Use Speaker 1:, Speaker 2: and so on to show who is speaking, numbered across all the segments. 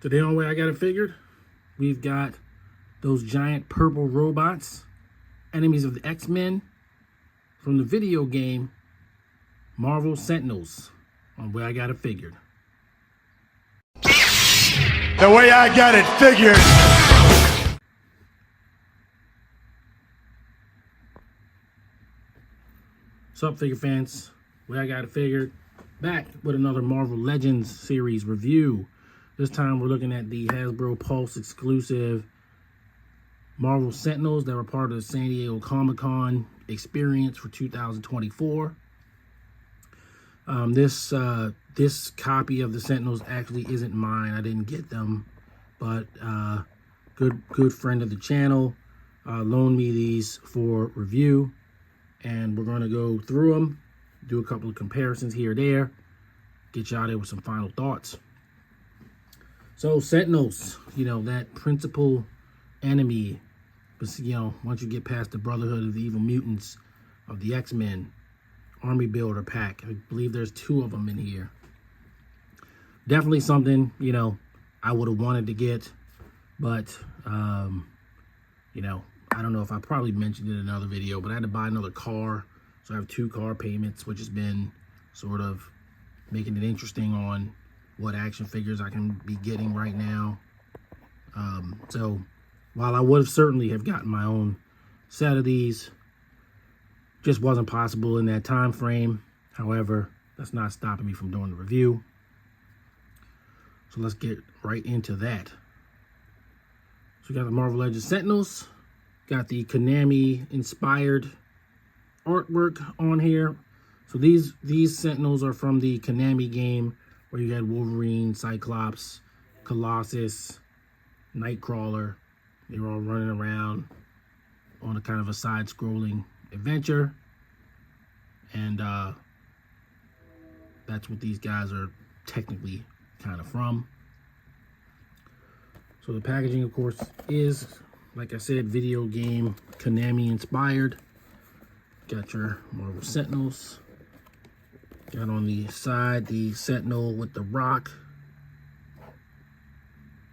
Speaker 1: Today on Way I Got It Figured, we've got those giant purple robots, enemies of the X-Men from the video game Marvel Sentinels on Way I Got It Figured.
Speaker 2: The way I got it figured.
Speaker 1: What's up, figure fans? Way I Got It Figured, back with another Marvel Legends series review. This time we're looking at the Hasbro Pulse exclusive Marvel Sentinels that were part of the San Diego Comic-Con experience for 2024. This copy of the Sentinels actually isn't mine. I didn't get them, but good friend of the channel loaned me these for review, and we're going to go through them, do a couple of comparisons here or there, get you out there with some final thoughts. So Sentinels, that principal enemy, once you get past the Brotherhood of the Evil Mutants of the X-Men Army Builder pack, I believe there's 2 of them in here. Definitely something, I would have wanted to get, but, I don't know if I probably mentioned it in another video, but I had to buy another car. So I have 2 car payments, which has been sort of making it interesting on what action figures I can be getting right now. So while I would have certainly have gotten my own set of these, just wasn't possible in that time frame. However, that's not stopping me from doing the review. So let's get right into that. So we got the Marvel Legends Sentinels, got the Konami inspired artwork on here. So these Sentinels are from the Konami game where you had Wolverine, Cyclops, Colossus, Nightcrawler. They were all running around on a kind of a side-scrolling adventure. And that's what these guys are technically kind of from. So the packaging, of course, is, like I said, video game Konami inspired. Got your Marvel Sentinels. Got on the side the Sentinel with the rock,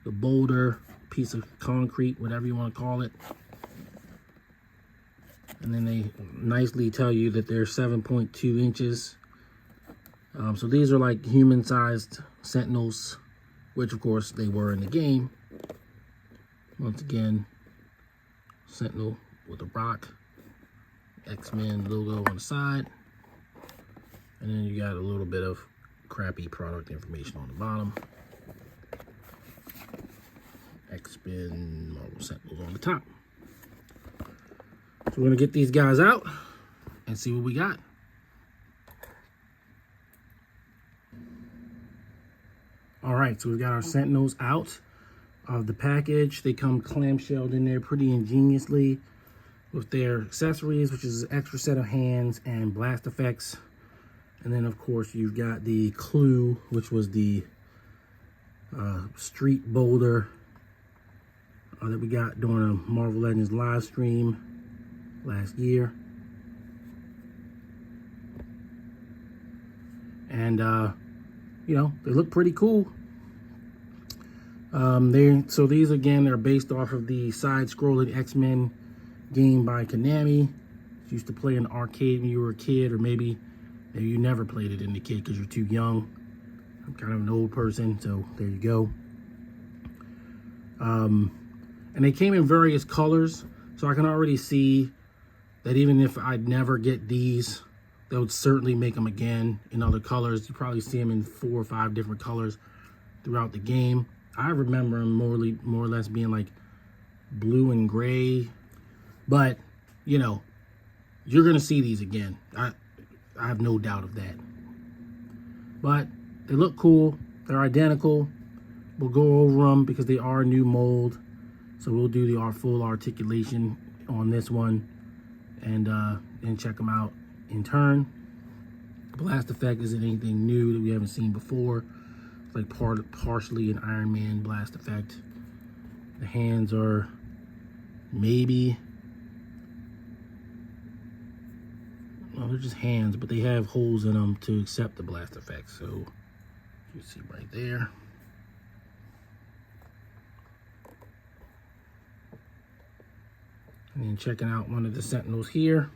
Speaker 1: the boulder, piece of concrete, whatever you want to call it. And then they nicely tell you that they're 7.2 inches. So these are like human-sized Sentinels, which of course they were in the game. Once again, Sentinel with a rock, X-Men logo on the side. And then you got a little bit of crappy product information on the bottom. X-Men Marvel Sentinels on the top. So we're going to get these guys out and see what we got. All right, so we've got our Sentinels out of the package. They come clamshelled in there pretty ingeniously with their accessories, which is an extra set of hands and blast effects. And then, of course, you've got the Clue, which was the street boulder that we got during a Marvel Legends live stream last year. And, they look pretty cool. So these, again, are based off of the side-scrolling X-Men game by Konami. Used to play in the arcade when you were a kid, or maybe you never played it in the kid because you're too young. I'm kind of an old person, so there you go. And they came in various colors, so I can already see that even if I'd never get these, they would certainly make them again in other colors. You probably see them in 4 or 5 different colors throughout the game. I remember them more or less being like blue and gray, but you're gonna see these again. I have no doubt of that. But they look cool. They're identical. We'll go over them because they are a new mold. So we'll do our full articulation on this one and check them out in turn. Blast effect isn't anything new that we haven't seen before. It's like partially an Iron Man blast effect. The hands are maybe, well, they're just hands, but they have holes in them to accept the blast effect. So you see right there. And then checking out one of the Sentinels here.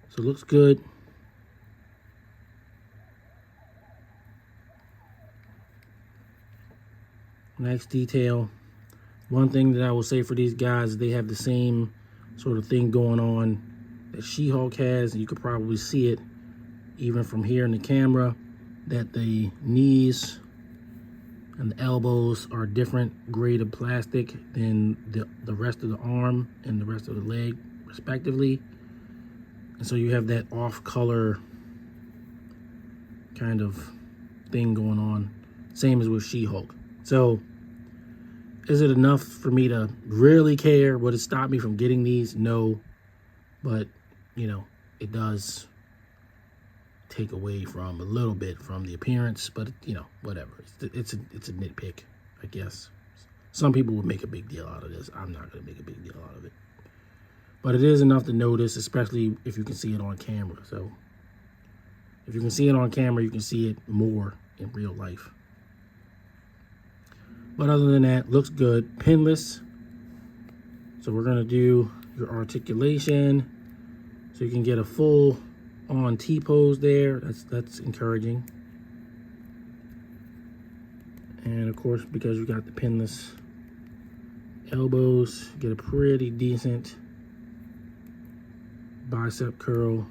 Speaker 1: So it looks good. Nice detail. One thing that I will say for these guys, they have the same sort of thing going on that She-Hulk has. You could probably see it even from here in the camera, that the knees and the elbows are different grade of plastic than the rest of the arm and the rest of the leg, respectively. And so you have that off-color kind of thing going on. Same as with She-Hulk. So, is it enough for me to really care? Would it stop me from getting these? No. But, you know, it does take away from a little bit from the appearance. But, you know, whatever. It's a nitpick, I guess. Some people would make a big deal out of this. I'm not going to make a big deal out of it. But it is enough to notice, especially if you can see it on camera. So, if you can see it on camera, you can see it more in real life. But other than that, looks good. Pinless. So we're going to do your articulation. So you can get a full on T-pose there. That's encouraging. And of course, because you got the pinless elbows, get a pretty decent bicep curl.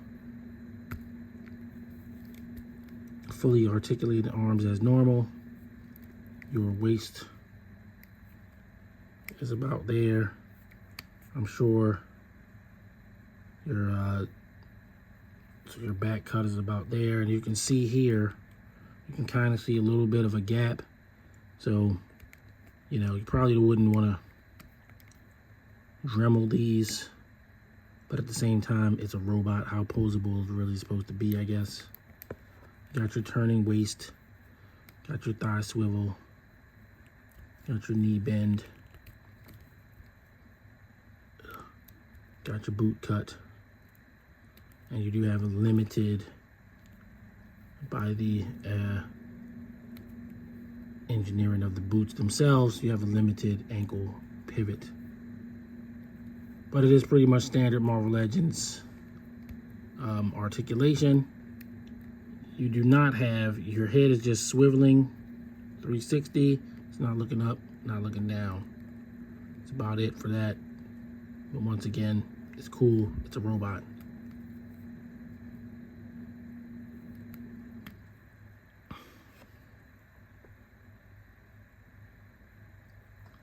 Speaker 1: Fully articulated arms as normal. Your waist is about there. I'm sure your back cut is about there, and you can see here, you can kind of see a little bit of a gap. So, you know, you probably wouldn't want to Dremel these, but at the same time, it's a robot. How posable is really supposed to be, I guess. Got your turning waist, got your thigh swivel, got your knee bend, got your boot cut, and you do have a limited, by the engineering of the boots themselves, you have a limited ankle pivot. But it is pretty much standard Marvel Legends articulation. You do not have, your head is just swiveling 360. It's not looking up, not looking down. That's about it for that. But once again, it's cool. It's a robot.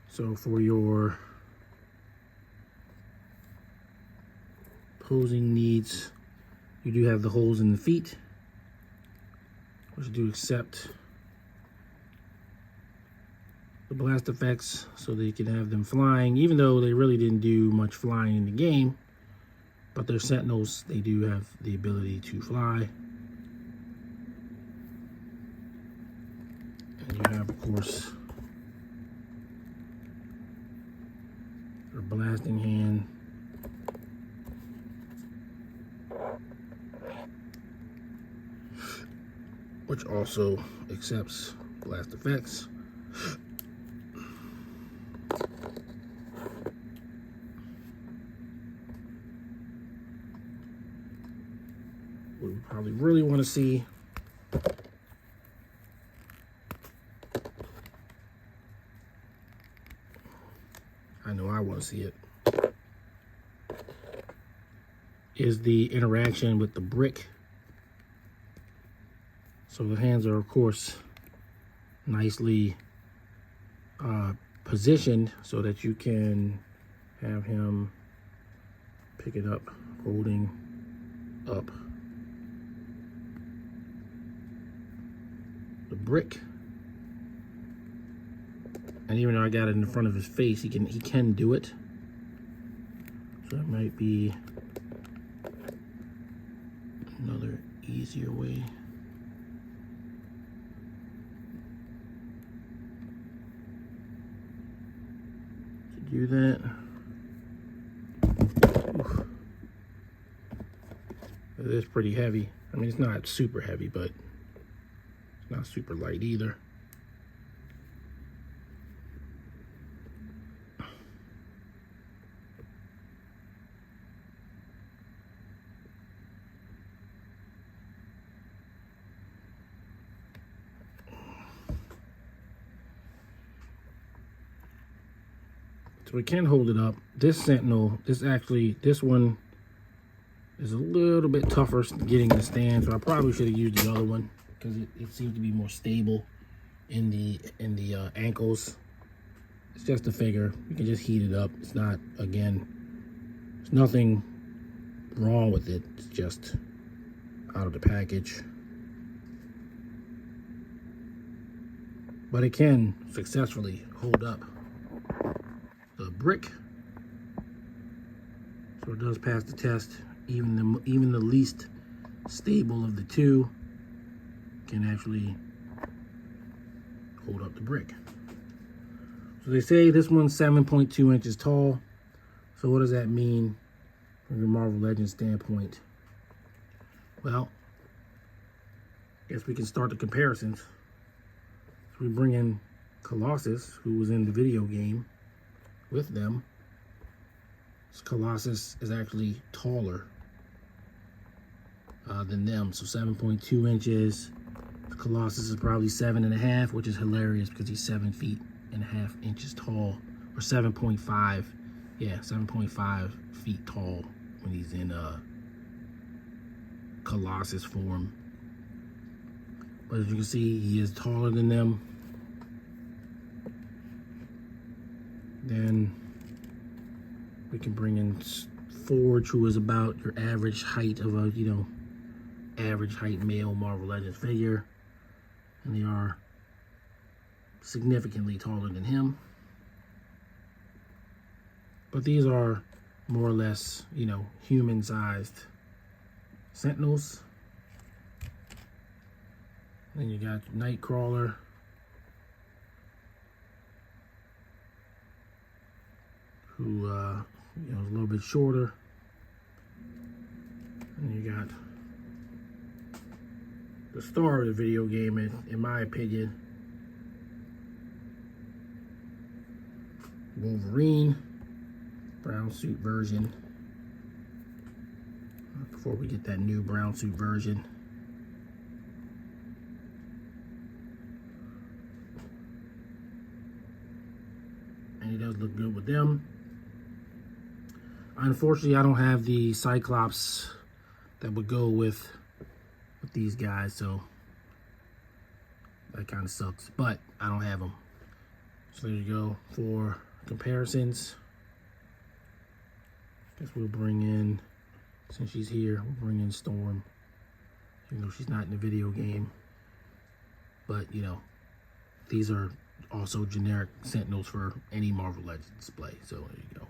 Speaker 1: So for your posing needs, you do have the holes in the feet, which do accept the blast effects so that you can have them flying, even though they really didn't do much flying in the game. But they're Sentinels, they do have the ability to fly. And you have, of course, your blasting hand. Which also accepts blast effects. What we probably really want to see I know I want to see it, is the interaction with the brick. So the hands are, of course, nicely positioned so that you can have him pick it up, holding up the brick. And even though I got it in front of his face, he can do it. So that might be another easier way to do that. Oof. It is pretty heavy. I mean, it's not super heavy, but it's not super light either. So we can hold it up. This Sentinel, this one is a little bit tougher getting in the stand, so I probably should have used the other one because it seems to be more stable in the ankles. It's just a figure. You can just heat it up. It's not, again, there's nothing wrong with it. It's just out of the package. But it can successfully hold up the brick. So it does pass the test. Even the least stable of the two can actually hold up the brick. So they say this one's 7.2 inches tall. So what does that mean from your Marvel Legends standpoint? Well, I guess we can start the comparisons. So we bring in Colossus, who was in the video game with them. So Colossus is actually taller than them. So 7.2 inches. Colossus is probably 7.5, which is hilarious because he's 7.5 feet tall, or 7.5. Yeah, 7.5 feet tall when he's in Colossus form. But as you can see, he is taller than them. Then we can bring in Forge, who is about your average height of a, average height male Marvel Legends figure. And they are significantly taller than him. But these are more or less, human-sized Sentinels. Then you got Nightcrawler, who is a little bit shorter. And you got the star of the video game, in my opinion, Wolverine, brown suit version. Before we get that new brown suit version. And he does look good with them. Unfortunately, I don't have the Cyclops that would go with these guys, so that kind of sucks. But I don't have them. So there you go for comparisons. Guess we'll bring in, since she's here, we'll bring in Storm. Even though she's not in the video game. But, these are also generic Sentinels for any Marvel Legends display. So there you go.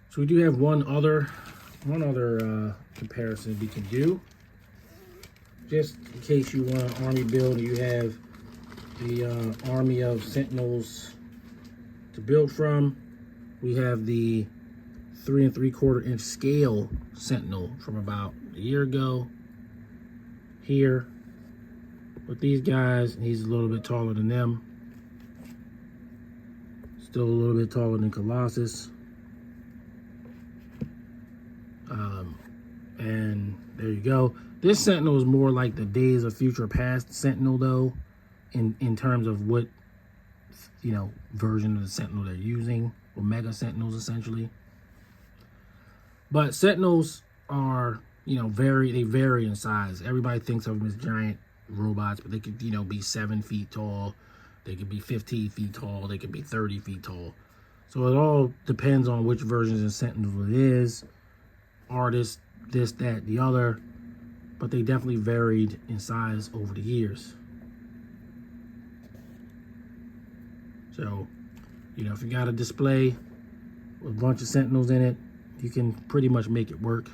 Speaker 1: So we do have one other comparison we can do. Just in case you want an army build, you have the army of Sentinels to build from. We have the 3 3/4 inch scale Sentinel from about a year ago. Here, with these guys, he's a little bit taller than them. Still a little bit taller than Colossus. And there you go. This Sentinel is more like the Days of Future Past Sentinel, though, in terms of what, version of the Sentinel they're using, or Mega Sentinels, essentially. But Sentinels are, they vary in size. Everybody thinks of them as giant robots, but they could, be 7 feet tall. They could be 15 feet tall. They could be 30 feet tall. So it all depends on which versions of Sentinels it is. Artists, this, that, the other. But they definitely varied in size over the years. So, if you got a display with a bunch of Sentinels in it, you can pretty much make it work.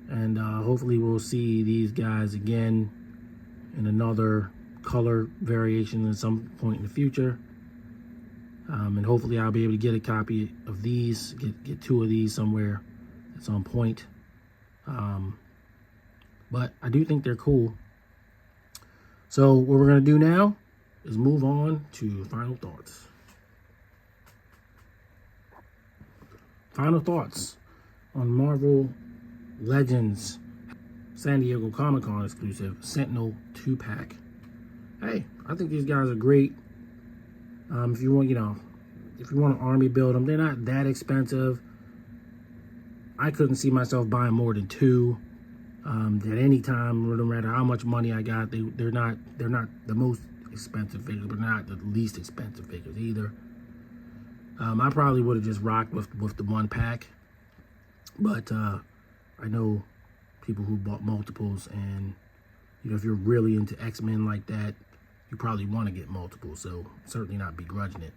Speaker 1: And hopefully we'll see these guys again in another color variation at some point in the future. And hopefully I'll be able to get a copy of these, get 2 of these somewhere at some point. But I do think they're cool. So what we're going to do now is move on to final thoughts. Final thoughts on Marvel Legends San Diego Comic-Con exclusive Sentinel 2-pack. hey, I think these guys are great. If you want, if you want an army build them, they're not that expensive. I couldn't see myself buying more than 2 at any time, no matter how much money I got. They're not the most expensive figures, but not the least expensive figures either. I probably would have just rocked with the 1 pack, but I know people who bought multiples, and if you're really into X-Men like that, you probably want to get multiples, so certainly not begrudging it.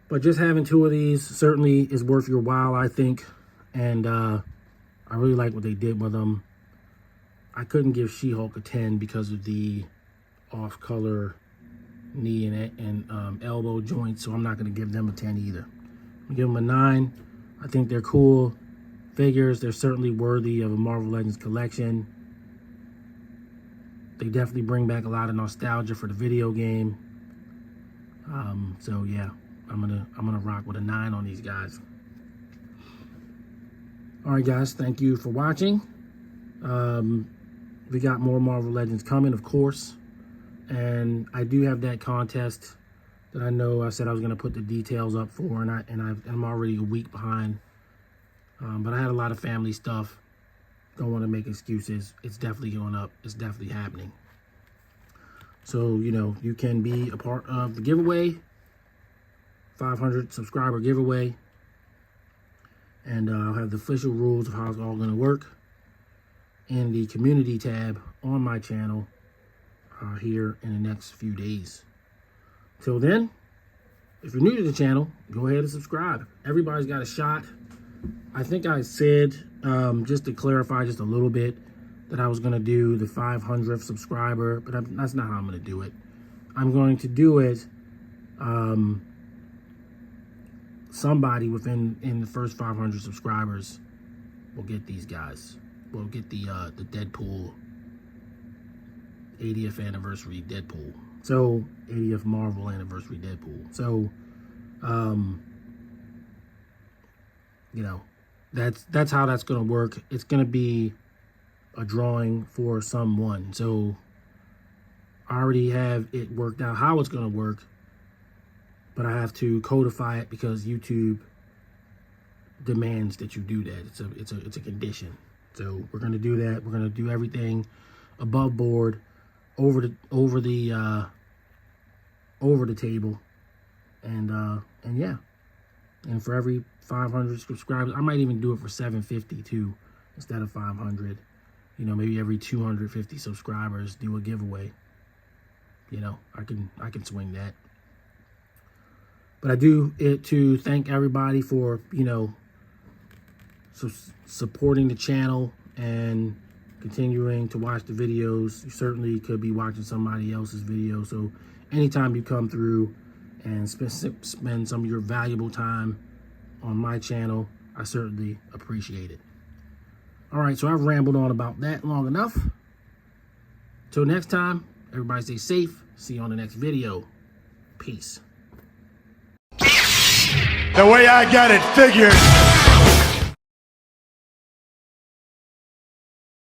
Speaker 1: But just having 2 of these certainly is worth your while, I think. And I really like what they did with them. I couldn't give She-Hulk a 10 because of the off-color knee and elbow joints, so I'm not going to give them a 10 either. I'm going to give them a 9. I think they're cool figures. They're certainly worthy of a Marvel Legends collection. They definitely bring back a lot of nostalgia for the video game. So yeah, I'm gonna rock with a 9 on these guys. All right, guys, thank you for watching. We got more Marvel Legends coming, of course, and I do have that contest that I said I was gonna put the details up for, and I'm already a week behind. But I had a lot of family stuff. Don't want to make excuses. It's definitely going up. It's definitely happening. So, you can be a part of the giveaway, 500 subscriber giveaway. And I'll have the official rules of how it's all going to work in the community tab on my channel here in the next few days. Till then, if you're new to the channel, go ahead and subscribe. Everybody's got a shot. I think I said, just to clarify just a little bit, that I was going to do the 500th subscriber, but that's not how I'm going to do it. I'm going to do it, somebody in the first 500 subscribers will get these guys. We'll get the Deadpool 80th anniversary Deadpool. So, 80th Marvel anniversary Deadpool. So, that's how that's going to work. It's going to be a drawing for someone. So I already have it worked out how it's going to work, but I have to codify it because YouTube demands that you do that. It's a condition. So we're going to do that. We're going to do everything above board, over the table, and yeah. And for every 500 subscribers, I might even do it for 750 too, instead of 500. Maybe every 250 subscribers, do a giveaway. I can swing that. But I do it to thank everybody for, supporting the channel and continuing to watch the videos. You certainly could be watching somebody else's video. So anytime you come through and spend some of your valuable time on my channel, I certainly appreciate it. All right, so I've rambled on about that long enough. Till next time, everybody stay safe. See you on the next video. Peace.
Speaker 2: The way I got it figured.